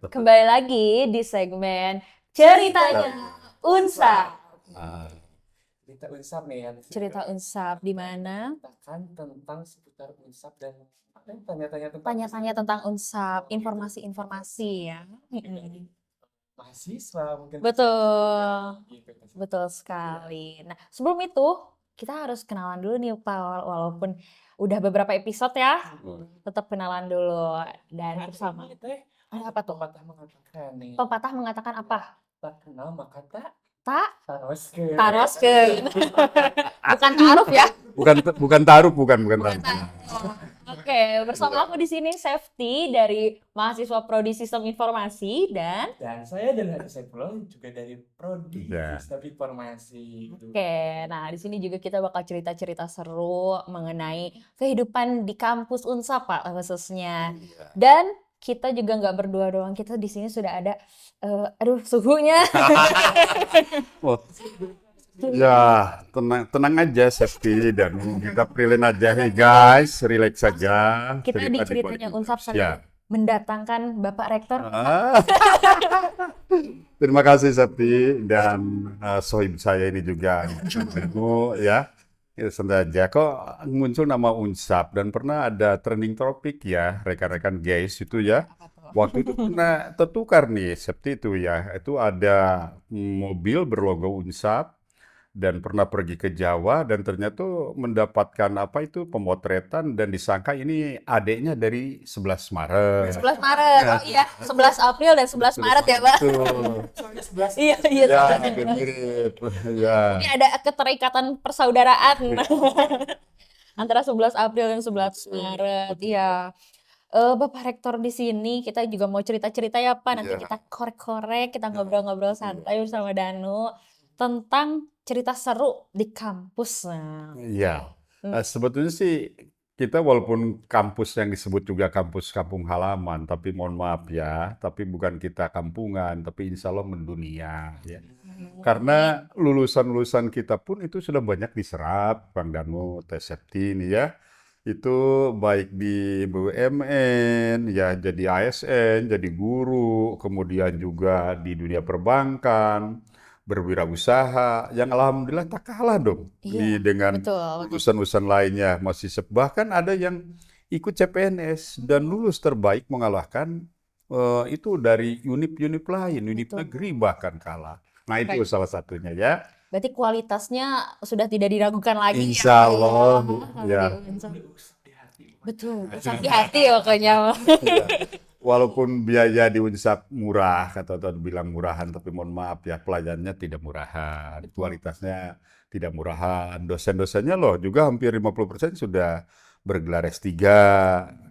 Kembali lagi di segmen Ceritanya Unsap. Cerita Unsap nih ya. Cerita Unsap di mana Ceritakan tentang seputar Unsap dan tanya-tanya tentang tanya-tanya tentang Unsap, informasi-informasi ya. mahasiswa mungkin. Betul. Gitu. Betul sekali. Nah, sebelum itu kita harus kenalan dulu nih Pak, walaupun udah beberapa episode ya, tetap kenalan dulu. Dan bersama. Ada apa tuh? Pepatah mengatakan nih. Pepatah mengatakan apa? Tak kenal maka tak Tak taroskeun. taroskeun. Bukan taruh ya. Bukan taruh, bukan taruh. Oke, bersama aku di sini Safety dari mahasiswa Prodi Sistem Informasi dan saya dari Hadi Saifullah juga dari Prodi Ya. Sistem Informasi. Oke, nah di sini juga kita bakal cerita-cerita seru mengenai kehidupan di kampus Unsap Pak khususnya. Dan kita juga nggak berdua doang, kita di sini sudah ada, suhunya. Oh, ya, tenang aja Safety dan kita prilin aja nih guys, relax saja. Kita di Cerita ceritanya balik Unsap ya. mendatangkan Bapak Rektor. Terima kasih Safety dan sohib saya ini juga. Ya. Ya, sengaja kok muncul nama Unsap dan pernah ada trending topik ya rekan-rekan guys itu ya. Waktu itu pernah tertukar nih Safety itu ya. Itu ada mobil berlogo Unsap dan pernah pergi ke Jawa dan ternyata mendapatkan apa itu pemotretan dan disangka ini adiknya dari 11 Maret. 11 Maret, oh iya, 11 April dan 11 Maret ya Pak. Betul. Iya, iya. Ya, mirip. Ya. Ini ada keterikatan persaudaraan antara 11 April dan 11 Maret. Iya. Bapak Rektor di sini kita juga mau cerita-cerita ya Pak. Nanti Iya. kita korek-korek, kita ngobrol-ngobrol santai bersama Danu tentang cerita seru di kampus. Nah, Iya. Sebetulnya sih kita walaupun kampus yang disebut juga kampus kampung halaman, tapi mohon maaf ya, tapi bukan kita kampungan, tapi insya Allah mendunia. Ya. Karena lulusan-lulusan kita pun itu sudah banyak diserap, Bang Danu, Safety ini ya. Itu baik di BUMN, ya jadi ASN, jadi guru, kemudian juga di dunia perbankan, berwirausaha, yang alhamdulillah tak kalah dong Iya, dengan betul. lulusan-lulusan lainnya masih bahkan ada yang ikut CPNS dan lulus terbaik mengalahkan itu dari unit-unit lain, unit Betul. negeri bahkan kalah. Nah itu salah satunya ya. Berarti kualitasnya sudah tidak diragukan lagi Insya Allah, ya. Betul, Unsap di hati pokoknya. Iya. Walaupun biaya di Unsap murah, atau bilang murahan, tapi mohon maaf ya, pelajarannya tidak murahan, kualitasnya tidak murahan. Dosen-dosennya loh juga hampir 50% sudah bergelar S3,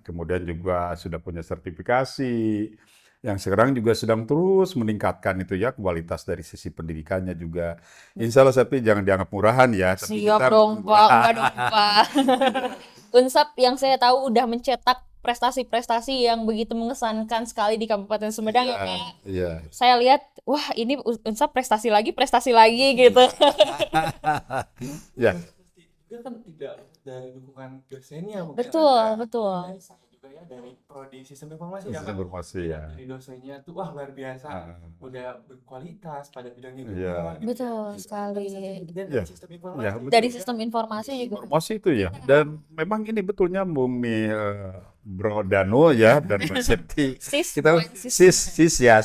kemudian juga sudah punya sertifikasi, yang sekarang juga sedang terus meningkatkan itu ya, kualitas dari sisi pendidikannya juga. Insya Allah tapi jangan dianggap murahan ya. Tapi Siap kita- dong Pak, enggak dong Pak. Unsap yang saya tahu udah mencetak prestasi-prestasi yang begitu mengesankan sekali di Kabupaten Sumedang ya Pak. Iya. Saya lihat, wah ini Unsap prestasi lagi gitu. Ya. Juga kan tidak dari dukungan dosennya mungkin. Betul, ada. betul. Dari saya juga ya dari Prodi Sistem Informasi ya Sistem Pak. informasi ya. Dari dosennya tuh wah luar biasa, udah berkualitas pada bidangnya juga. Iya. gitu. Betul sekali. Dan Iya. dari sistem informasi. Ya, betul. Dari sistem informasi juga. Informasi itu ya. Dan memang ini betul nyambung nih Bro Danu ya dan Mbak Septi. Sis, Kita sis. sis ya.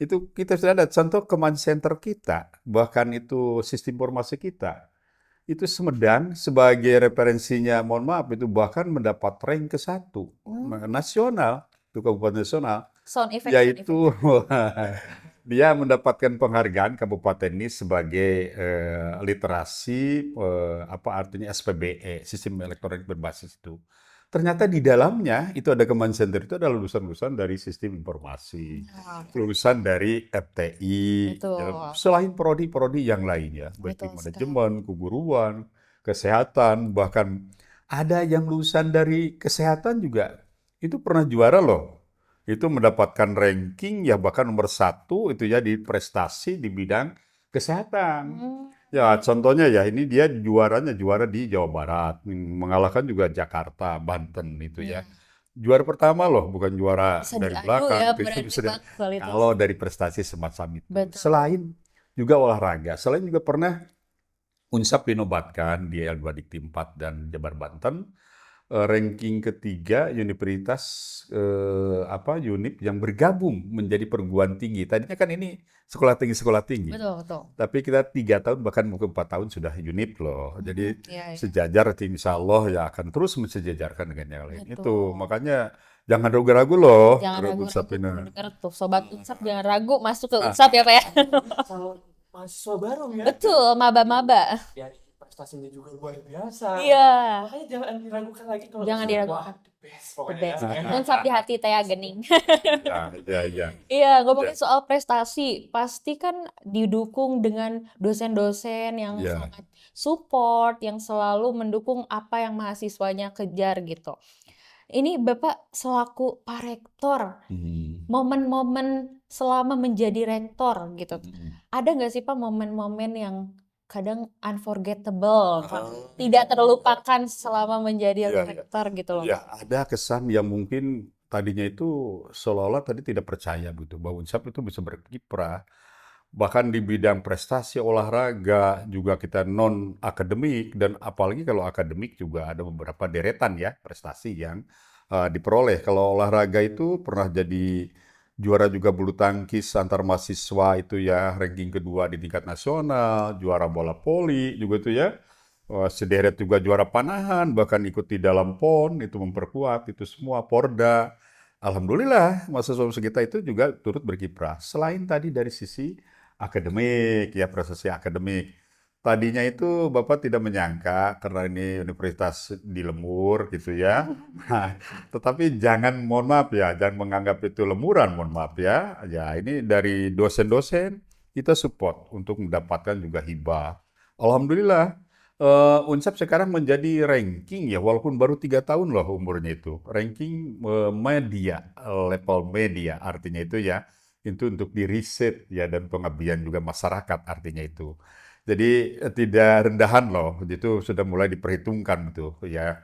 Itu kita sudah ada contoh command center kita, bahkan itu sistem informasi kita. Itu Sumedang sebagai referensinya, mohon maaf, itu bahkan mendapat rank ke-1 nasional, itu kabupaten nasional, Sound effect. yaitu dia mendapatkan penghargaan kabupaten ini sebagai literasi apa artinya SPBE, sistem elektronik berbasis itu. Ternyata di dalamnya itu ada command center itu adalah lulusan-lulusan dari sistem informasi, lulusan dari FTI, Betul. ya, selain prodi-prodi yang lainnya, baik di Betul manajemen, keguruan, kesehatan, bahkan ada yang lulusan dari kesehatan juga itu pernah juara loh. Itu mendapatkan ranking ya bahkan nomor 1 itu ya di prestasi di bidang kesehatan. Ya contohnya ya ini dia juaranya juara di Jawa Barat, mengalahkan juga Jakarta, Banten itu ya. juara pertama loh, bukan juara Bisa dari diadu belakang. ya Itu berarti bisa Pak kualitas. kalau dari prestasi semacam itu. Betul. Selain juga olahraga, selain juga pernah Unsap dinobatkan di L2 Dikti 4 dan Jabar Banten, ranking ketiga universitas UNIP yang bergabung menjadi perguruan tinggi. Tadinya kan ini sekolah tinggi. Betul, betul. Tapi kita 3 tahun bahkan mungkin 4 tahun sudah UNIP loh. Jadi Iya, iya. sejajar, insya Allah ya akan terus mensejajarkan dengan yang lain. Betul. Itu makanya jangan ragu-ragu loh. Jangan terhadap ragu-ragu Unsap ini. mendengar tuh Sobat Unsap, jangan ragu masuk ke Unsap ya Pak ya. Calon mahasiswa baru ya. Betul, maba-maba. Ya, prestasinya juga luar biasa. Iya. Makanya jangan diragukan lagi kalau Jangan Unsap, diragukan. wah, the best The pokoknya. best. Ya. Unsap di hati Teh Gening. Ya. Iya, ngomongin soal prestasi, pasti kan didukung dengan dosen-dosen yang Ya. sangat support, yang selalu mendukung apa yang mahasiswanya kejar gitu. Ini Bapak selaku Pak Rektor, momen-momen selama menjadi rektor gitu, ada nggak sih Pak momen-momen yang kadang unforgettable, tidak terlupakan selama menjadi Iya, iya. rektor gitu loh? Ya, ada kesan yang mungkin tadinya itu seolah-olah tadi tidak percaya gitu bahwa Unsap itu bisa berkiprah. Bahkan di bidang prestasi olahraga juga kita non akademik, dan apalagi kalau akademik juga ada beberapa deretan ya prestasi yang diperoleh. Kalau olahraga itu pernah jadi juara juga bulu tangkis antar mahasiswa itu ya, ranking kedua di tingkat nasional, juara bola voli juga itu ya. Sederet juga juara panahan, bahkan ikut di dalam PON, itu memperkuat, itu semua Porda. Alhamdulillah, mahasiswa kita itu juga turut berkiprah. Selain tadi dari sisi akademik, ya prestasi akademik. Tadinya itu Bapak tidak menyangka, karena ini universitas di lembur gitu ya. Nah, tetapi jangan, mohon maaf ya, jangan menganggap itu lemuran, mohon maaf ya. Ya, ini dari dosen-dosen, kita support untuk mendapatkan juga hibah. Alhamdulillah, Unsap sekarang menjadi ranking ya, walaupun baru 3 tahun loh umurnya itu. Ranking media, level media artinya itu ya, itu untuk di riset ya dan pengabdian juga masyarakat artinya itu. Jadi tidak rendahan loh, itu sudah mulai diperhitungkan tuh ya.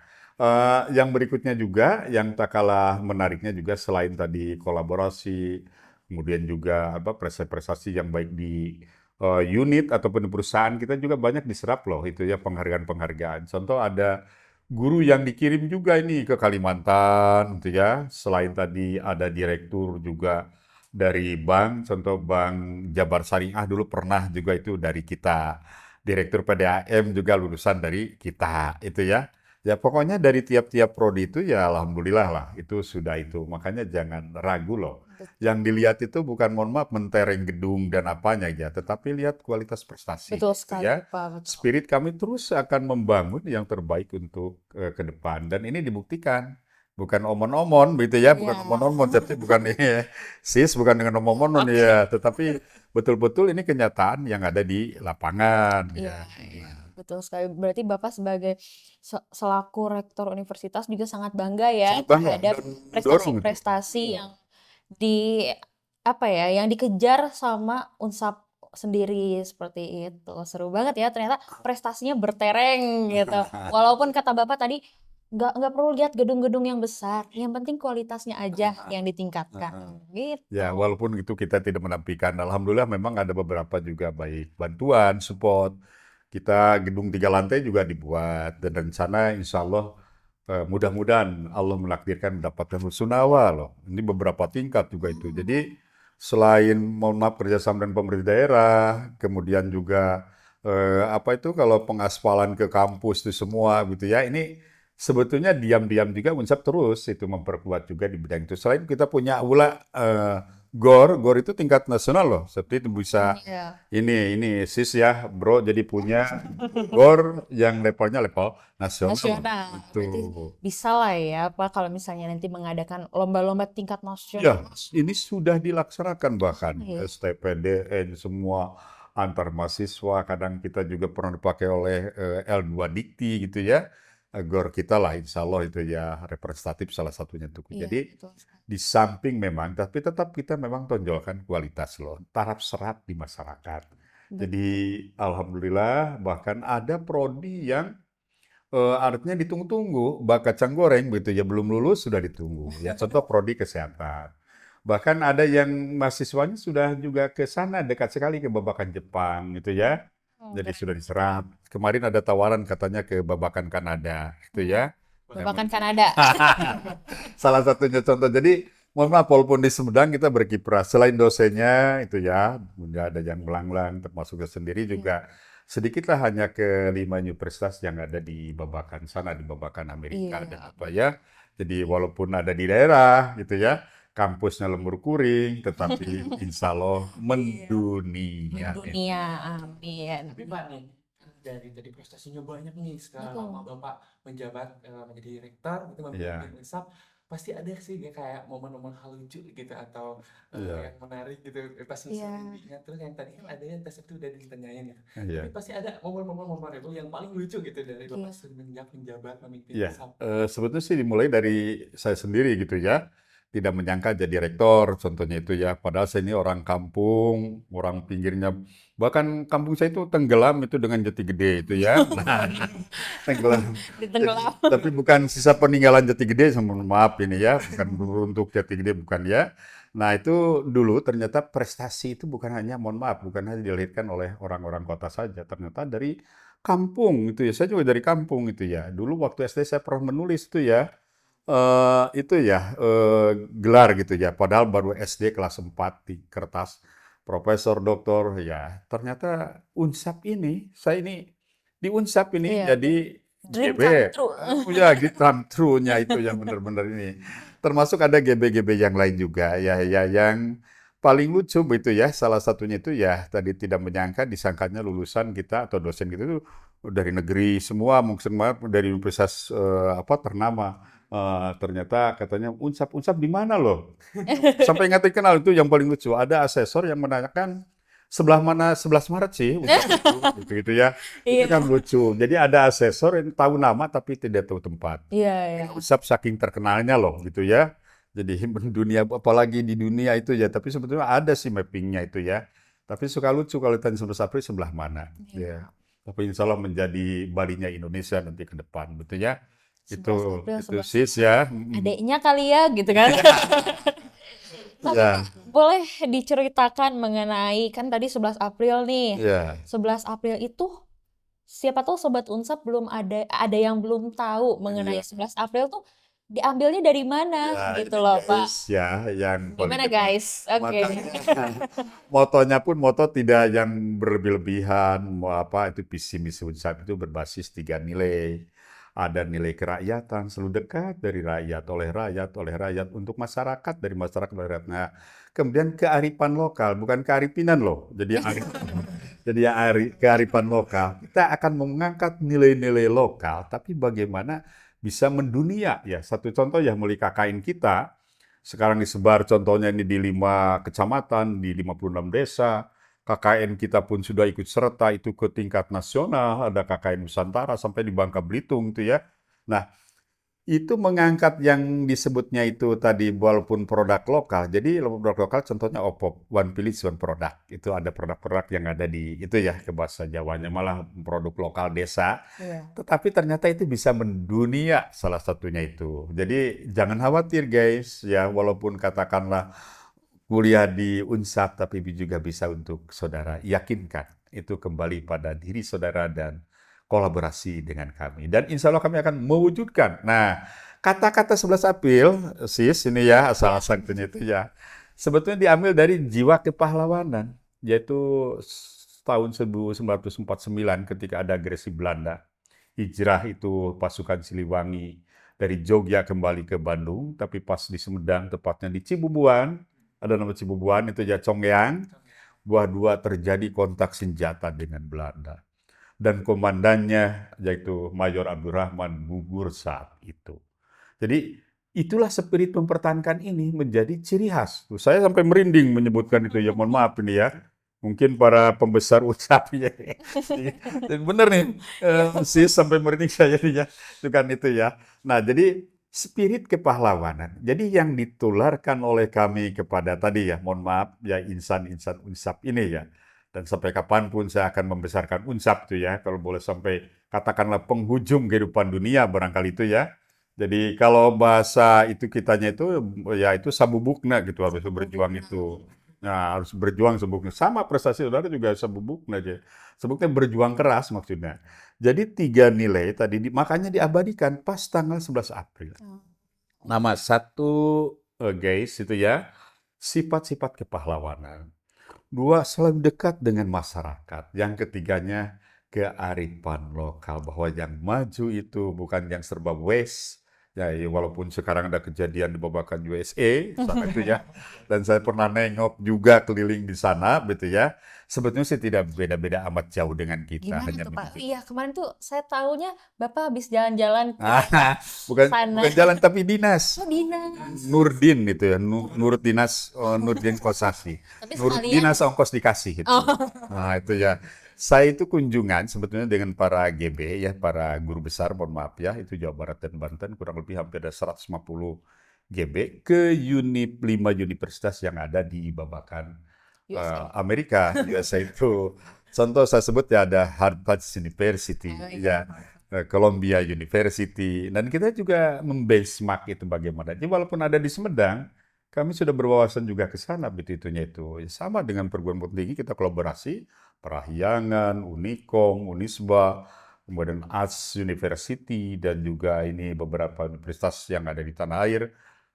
Yang berikutnya juga, yang tak kalah menariknya juga selain tadi kolaborasi, kemudian juga prestasi-prestasi yang baik di unit ataupun di perusahaan, kita juga banyak diserap loh itu ya penghargaan-penghargaan. Contoh ada guru yang dikirim juga ini ke Kalimantan gitu ya. Selain tadi ada direktur juga dari bank, contoh Bank Jabar Syariah dulu pernah juga itu dari kita. Direktur PDAM juga lulusan dari kita itu ya. Ya pokoknya dari tiap-tiap prodi itu ya alhamdulillah lah itu sudah itu. Makanya jangan ragu loh. Yang dilihat itu bukan, mohon maaf, mentereng gedung dan apanya ya, tetapi lihat kualitas prestasi. Betul gitu sekali ya. Pak, betul. Spirit kami terus akan membangun yang terbaik untuk ke depan, dan ini dibuktikan. Bukan omon-omon gitu ya, bukan Iya. omon-omon, tapi bukan ini sis, bukan dengan omon-omon ya, tetapi betul-betul ini kenyataan yang ada di lapangan Iya, ya. iya. Betul sekali. Berarti Bapak sebagai selaku rektor universitas juga sangat bangga ya Sangat bangga terhadap dan dorong itu. prestasi-prestasi yang di apa ya, yang dikejar sama Unsap sendiri seperti itu. Seru banget ya, ternyata prestasinya bertereng gitu. Walaupun kata Bapak tadi nggak perlu lihat gedung-gedung yang besar, yang penting kualitasnya aja yang ditingkatkan. Gitu. Ya, walaupun itu kita tidak menampilkan, alhamdulillah memang ada beberapa juga baik bantuan, support. Kita gedung 3 lantai juga dibuat, dan rencana insya Allah mudah-mudahan Allah menakdirkan mendapatkan rusunawa loh. Ini beberapa tingkat juga itu. Jadi selain mohon maaf kerjasama dengan pemerintah daerah, kemudian juga kalau pengaspalan ke kampus itu semua gitu ya. Ini sebetulnya diam-diam juga Unsap terus itu memperkuat juga di bidang itu. Selain kita punya aula GOR itu tingkat nasional loh. Seperti itu bisa Iya. ini sis ya bro, jadi punya GOR yang levelnya level nasional. Nasional. Itu. Berarti bisa lah ya Pak kalau misalnya nanti mengadakan lomba-lomba tingkat Ya, nasional. ini sudah dilaksanakan bahkan Iya. STPDN semua antar mahasiswa, kadang kita juga pernah dipakai oleh L2 Dikti gitu ya. GOR kita lah insya Allah itu ya representatif salah satunya tuh. Iya, Jadi betul sekali. di samping memang, tapi tetap kita memang tonjolkan kualitas loh, taraf serat di masyarakat. Jadi alhamdulillah bahkan ada prodi yang artinya ditunggu-tunggu, bak kacang goreng begitu ya, belum lulus sudah ditunggu. Ya contoh prodi kesehatan. Bahkan ada yang mahasiswanya sudah juga ke sana dekat sekali ke Babakan Jepang gitu ya. Jadi sudah diserap. Kemarin ada tawaran katanya ke Babakan Kanada gitu ya. Babakan Kanada. Salah satunya contoh. Jadi mohon maaf walaupun di Sumedang kita berkiprah selain dosennya itu ya, nggak ada yang melanglang termasuk saya sendiri juga sedikitlah hanya ke 5 universitas yang ada di Babakan sana di Babakan Amerika dan Iya. apa ya. Jadi walaupun ada di daerah gitu ya, kampusnya lemur kuring, tetapi insya Allah Iya. mendunia. Mendunia, amin. Tapi Pak nih, kan dari tadi prestasinya banyak nih, sekarang lama Betul. Bapak menjabat menjadi rektor gitu, Iya, memimpin UNSAP, pasti ada sih dia kayak momen-momen hal lucu gitu atau iya, yang menarik gitu pas Iya. diingat. Terus yang tadi kan ada yang tes itu udah ditanyain ya. Tapi iya. pasti ada momen-momen memorable yang paling lucu gitu dari Bapak Iya. semenjak menjabat memimpin Iya, UNSAP. sebetulnya sih dimulai dari saya sendiri gitu ya. Tidak menyangka jadi rektor, contohnya itu ya. Padahal saya ini orang kampung, orang pinggirnya. Bahkan kampung saya itu tenggelam itu dengan jati gede itu ya. Nah, tenggelam. Ditenggelam. Tapi bukan sisa peninggalan jati gede, mohon maaf ini ya. Bukan untuk jati gede, bukan ya. Nah itu dulu ternyata prestasi itu bukan hanya, mohon maaf, bukan hanya dilahirkan oleh orang-orang kota saja. Ternyata dari kampung itu ya, saya juga dari kampung itu ya. Dulu waktu SD saya pernah menulis itu ya, itu ya gelar gitu ya. Padahal baru SD kelas 4 di kertas profesor, doktor ya. Ternyata Unsap ini, saya ini di Unsap ini Iya. jadi Dream GB. come true. Ya, gitu come true-nya itu yang benar-benar ini. Termasuk ada GB-GB yang lain juga ya, ya yang paling lucu begitu ya. Salah satunya itu ya tadi tidak menyangka disangkanya lulusan kita atau dosen kita itu dari negeri semua, mungkin semua dari universitas apa ternama. Ternyata katanya Unsap di mana loh? Sampai nggak kenal itu yang paling lucu. Ada asesor yang menanyakan sebelah mana 11 Maret sih Unsap itu, gitu ya. Itu kan Iya. lucu. Jadi ada asesor yang tahu nama tapi tidak tahu tempat. Iya, iya. Unsap saking terkenalnya loh gitu ya. Jadi dunia apalagi di dunia itu ya. Tapi sebetulnya ada sih mappingnya itu ya. Tapi suka lucu kalau ditanya 11 April sebelah mana. Iya. Ya. Tapi insya Allah menjadi Balinya Indonesia nanti ke depan, betul ya? 11 April, Itu 11 sis ya. adeknya kali ya gitu kan. Tapi Ya, boleh diceritakan mengenai kan tadi 11 April nih. ya. 11 April itu siapa tahu Sobat Unsap belum ada yang belum tahu mengenai Iya. 11 April tuh diambilnya dari mana Ya, gitu ini loh, Pak. guys ya yang paling Gimana guys? Oke. makanya motonya pun moto tidak yang berlebih-lebihan, mau apa itu visi misi Unsap itu berbasis 3 nilai. Ada nilai kerakyatan, selalu dekat dari rakyat, oleh rakyat, untuk masyarakat, dari masyarakat, oleh rakyat. Nah, kemudian kearifan lokal, bukan kearipinan loh. Jadi jadi kearifan lokal. Kita akan mengangkat nilai-nilai lokal, tapi bagaimana bisa mendunia ya. Satu contoh ya melalui KKN kita, sekarang disebar contohnya ini di 5 kecamatan, di 56 desa. KKN kita pun sudah ikut serta itu ke tingkat nasional, ada KKN Nusantara sampai di Bangka Belitung itu ya. Nah, itu mengangkat yang disebutnya itu tadi walaupun produk lokal. Jadi produk lokal contohnya OPOP, One Village One Product. Itu ada produk-produk yang ada di itu ya ke bahasa Jawanya malah produk lokal desa. Iya. Tetapi ternyata itu bisa mendunia salah satunya itu. Jadi jangan khawatir guys ya walaupun katakanlah kuliah di Unsap tapi juga bisa untuk saudara yakinkan itu kembali pada diri saudara dan kolaborasi dengan kami. Dan insya Allah kami akan mewujudkan. Nah, kata-kata 11 April, sis, ini ya, asal-asalnya itu ya, sebetulnya diambil dari jiwa kepahlawanan, yaitu tahun 1949 ketika ada agresi Belanda. Hijrah itu pasukan Siliwangi dari Jogja kembali ke Bandung, tapi pas di Sumedang, tepatnya di Cibubuan, ada nama Cibubuan, itu ya Congyeang, dua terjadi kontak senjata dengan Belanda. Dan komandannya, yaitu Mayor Abdurrahman, gugur saat itu. Jadi, itulah spirit mempertahankan ini menjadi ciri khas. Tuh, saya sampai merinding menyebutkan itu, ya mohon maaf ini ya. Mungkin para pembesar ucap ya. Bener nih, sis sampai merinding saya nih ya. Itu kan itu ya. Nah, jadi spirit kepahlawanan. Jadi yang ditularkan oleh kami kepada tadi ya, mohon maaf ya insan-insan Unsap ini ya. Dan sampai kapanpun saya akan membesarkan Unsap tuh ya, kalau boleh sampai katakanlah penghujung kehidupan dunia barangkali itu ya. Jadi kalau bahasa itu kitanya itu ya itu sabubukna gitu harus berjuang itu. Nah, harus berjuang sabubukna. Sama prestasi saudara juga sabubukna aja. Sabubukna berjuang keras maksudnya. Jadi 3 nilai tadi makanya diabadikan pas tanggal 11 April. Nama satu guys itu ya, sifat-sifat kepahlawanan. 2, selalu dekat dengan masyarakat. Yang ketiganya, kearifan lokal. Bahwa yang maju itu bukan yang serba West. Ya, walaupun sekarang ada kejadian di babakan USA, sana itu ya. Dan saya pernah nengok juga keliling di sana, gitu ya. Sebetulnya sih tidak beda-beda amat jauh dengan kita. Gimana Hanya tuh Pak? begitu. Iya, kemarin tuh saya taunya Bapak habis jalan-jalan ke bukan sana. bukan jalan tapi dinas. Oh, dinas. Nurdin itu ya, Nur Dinas, Nurdin Kosasi. Tapi Nur sekalian, Dinas ongkos dikasih itu. oh, Nah, itu ya. Saya itu kunjungan sebetulnya dengan para GB ya, para guru besar, mohon maaf ya, itu Jawa Barat dan Banten, kurang lebih hampir ada 150 GB ke 5 universitas yang ada di Babakan USA. Amerika. USA itu, contoh saya sebut ya ada Harvard University, Oh, iya. ya, Columbia University, dan kita juga membenchmark itu bagaimana. Jadi walaupun ada di Sumedang, kami sudah berwawasan juga ke sana, itunya itu. Ya, sama dengan perguruan tinggi kita kolaborasi, Parahyangan, Unikom, Unisba, kemudian Arts University, dan juga ini beberapa universitas yang ada di tanah air.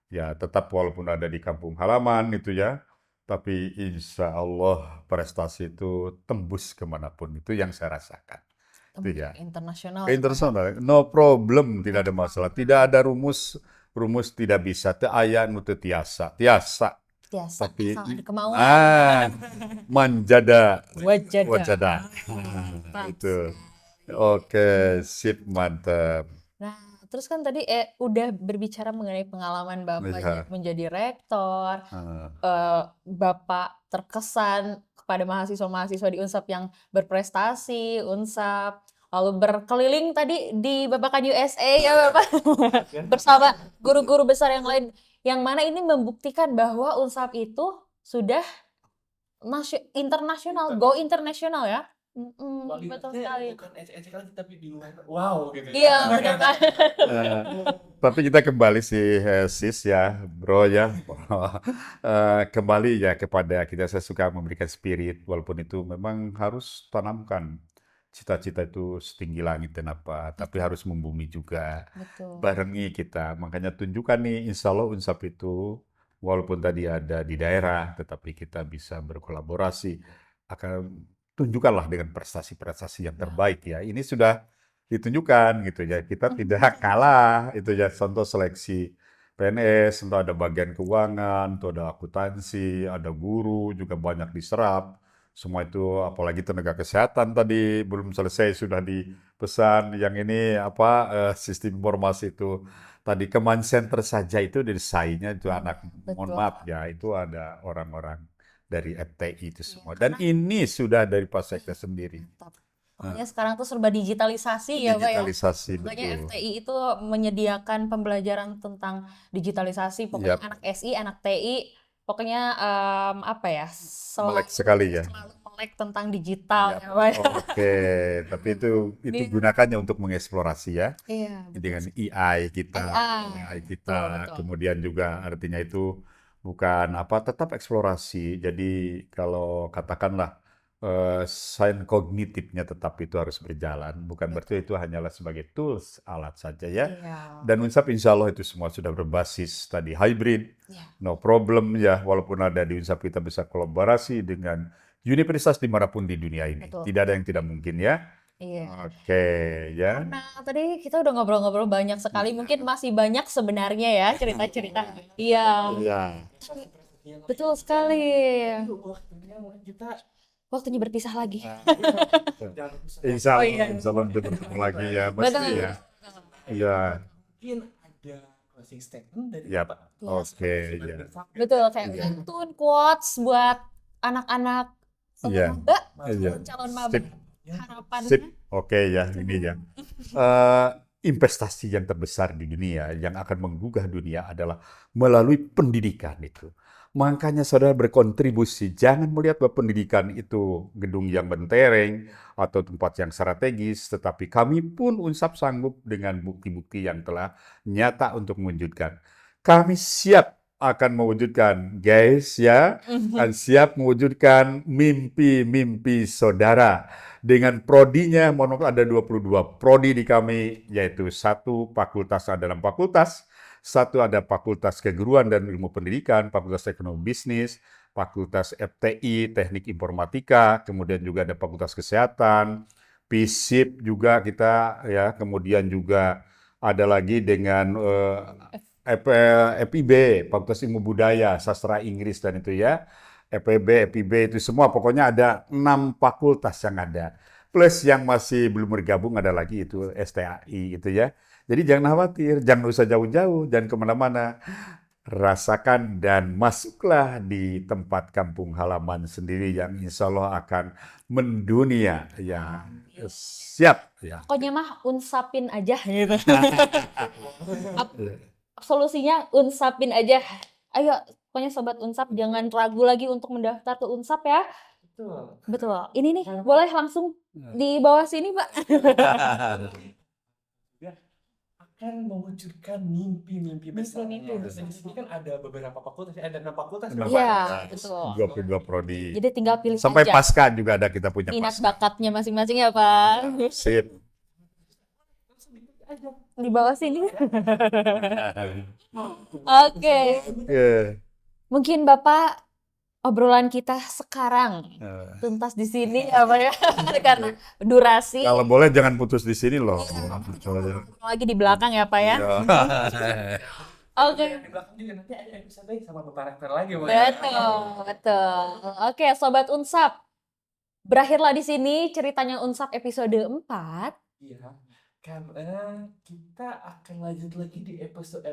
Ya, tetap walaupun ada di kampung halaman itu ya, tapi insya Allah prestasi itu tembus kemanapun. Itu yang saya rasakan. Itu Tembus ya. internasional Ke ya Pak ya? internasional, no problem, tidak ada masalah. Tidak ada rumus tidak bisa. Teu aya nu teu tiasa. Tiasa. Biasa, Tapi asal ada kemauan. manjada Wajada. wajada. Mantap. Itu. Oke, sip, mantap. Nah, terus kan tadi udah berbicara mengenai pengalaman Bapak Iya. menjadi rektor, Ah, Bapak terkesan kepada mahasiswa-mahasiswa di Unsap yang berprestasi, Unsap, lalu berkeliling tadi di Babakan USA ya Bapak, bersama guru-guru besar yang lain, yang mana ini membuktikan bahwa Unsap itu sudah internasional, go internasional ya. Betul Kualitasnya sekali. bukan ecek-ecek lagi tapi di luar wow gitu ya. Iya, benar kan? eh, tapi kita kembali sis ya, bro ya. Kembali ya kepada kita, saya suka memberikan spirit, walaupun itu memang harus tanamkan cita-cita itu setinggi langit dan apa, tapi harus membumi juga. Betul. Barengi kita, makanya tunjukkan nih, insya Allah Unsap itu, walaupun tadi ada di daerah, tetapi kita bisa berkolaborasi, akan tunjukkanlah dengan prestasi-prestasi yang terbaik ya. Ini sudah ditunjukkan gitu ya, kita tidak kalah, itu ya, contoh seleksi PNS, entah ada bagian keuangan, atau ada akuntansi, ada guru, juga banyak diserap. Semua itu, apalagi tenaga kesehatan tadi belum selesai sudah dipesan. Yang ini apa sistem informasi itu tadi command center saja itu desainnya itu anak, mohon Betul. maaf ya, itu ada orang-orang dari FTI itu Iya, semua. Dan karena ini sudah dari Pak Sekda sendiri. mantap. Pokoknya sekarang tuh serba digitalisasi ya Pak ya. Digitalisasi Makanya betul. FTI itu menyediakan pembelajaran tentang digitalisasi. Pokoknya Yap, anak SI, anak TI, pokoknya apa ya, melek selalu sekali ya. melek tentang digital Yap. ya Pak ya. Oke, tapi itu Ini, gunakannya untuk mengeksplorasi ya. iya betul Dengan sekali. AI kita, AI, kita, betul. kemudian juga artinya itu bukan apa, tetap eksplorasi. Jadi kalau katakanlah sains kognitifnya tetap itu harus berjalan, bukan berarti Betul. itu hanyalah sebagai tools, alat saja ya. Iya, Dan Unsap insya Allah itu semua sudah berbasis tadi hybrid, iya, no problem ya. Walaupun ada di Unsap kita bisa kolaborasi dengan universitas dimanapun di dunia ini, betul. tidak ada yang tidak mungkin ya. Iya. Oke ya. Karena tadi kita udah ngobrol-ngobrol banyak sekali, mungkin masih banyak sebenarnya ya cerita-cerita. Iya, Iya. betul sekali. Waktunya kita Waktunya berpisah lagi. jangan lupa Insya Oh Allah, iya, insya Allah kita bertemu lagi ya, betul. pasti ya. Iya, mungkin ada closing statement dari ya. Bapak. Oke, ya. Betul, kayak Iya. tuntun quotes buat anak-anak Iya. maba, Iya. calon maba. Sip, Harapannya sip. Oke ya, ini ya. Investasi yang terbesar di dunia yang akan menggugah dunia adalah melalui pendidikan itu. Makanya saudara berkontribusi, jangan melihat bahwa pendidikan itu gedung yang mentereng atau tempat yang strategis, tetapi kami pun Unsap sanggup dengan bukti-bukti yang telah nyata untuk mewujudkan. Kami siap akan mewujudkan, guys ya, dan siap mewujudkan mimpi-mimpi saudara. Dengan prodinya, mohon maaf, ada 22 prodi di kami, yaitu 1 fakultas dalam fakultas, 1 ada Fakultas Keguruan dan Ilmu Pendidikan, Fakultas Ekonomi Bisnis, Fakultas FTI, Teknik Informatika, kemudian juga ada Fakultas Kesehatan, FISIP juga kita ya, kemudian juga ada lagi dengan FIB, Fakultas Ilmu Budaya, Sastra Inggris dan itu ya, FIB itu semua, pokoknya ada 6 fakultas yang ada. Plus yang masih belum bergabung ada lagi itu STAI gitu ya. Jadi jangan khawatir, jangan usah jauh-jauh, jangan kemana-mana. Rasakan dan masuklah di tempat kampung halaman sendiri yang insya Allah akan mendunia. Ya, siap. Ya. Pokoknya mah unsapin aja gitu. Solusinya unsapin aja. Ayo, pokoknya sobat Unsap jangan ragu lagi untuk mendaftar ke Unsap ya. Betul. Ini nih, boleh langsung di bawah sini, Pak. Akan mewujudkan mimpi-mimpi besar. Di sini kan ada beberapa fakultas, ada 6 fakultas. Iya, betul. 22 prodi. Jadi tinggal pilih Sampai aja pasca juga ada kita punya minat pasca. bakatnya masing-masing ya, Pak. Sip. Di bawah sini. Oke. Mungkin Bapak obrolan kita sekarang tuntas di sini apa ya? Karena durasi. Kalau boleh jangan putus di sini loh. Lagi di belakang ya, Pak ya. Oke. Di belakang juga nanti ada episode sama beberapa karakter lagi. Betul, betul. Oke, Sobat Unsap. Berakhirlah di sini ceritanya Unsap episode 4. Iya, karena kita akan lanjut lagi di episode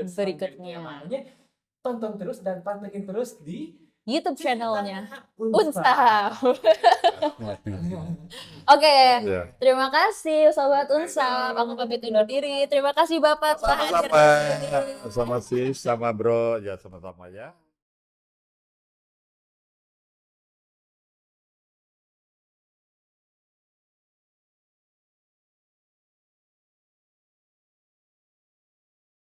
Berikutnya. Makanya tonton terus dan pantengin terus di YouTube channelnya Unsap. Unsap. Oke, Ya. terima kasih Sobat Unsap. Aku pamit undur diri. Terima kasih Bapak telah hadir. Sama sis, sama bro, ya sama-sama ya.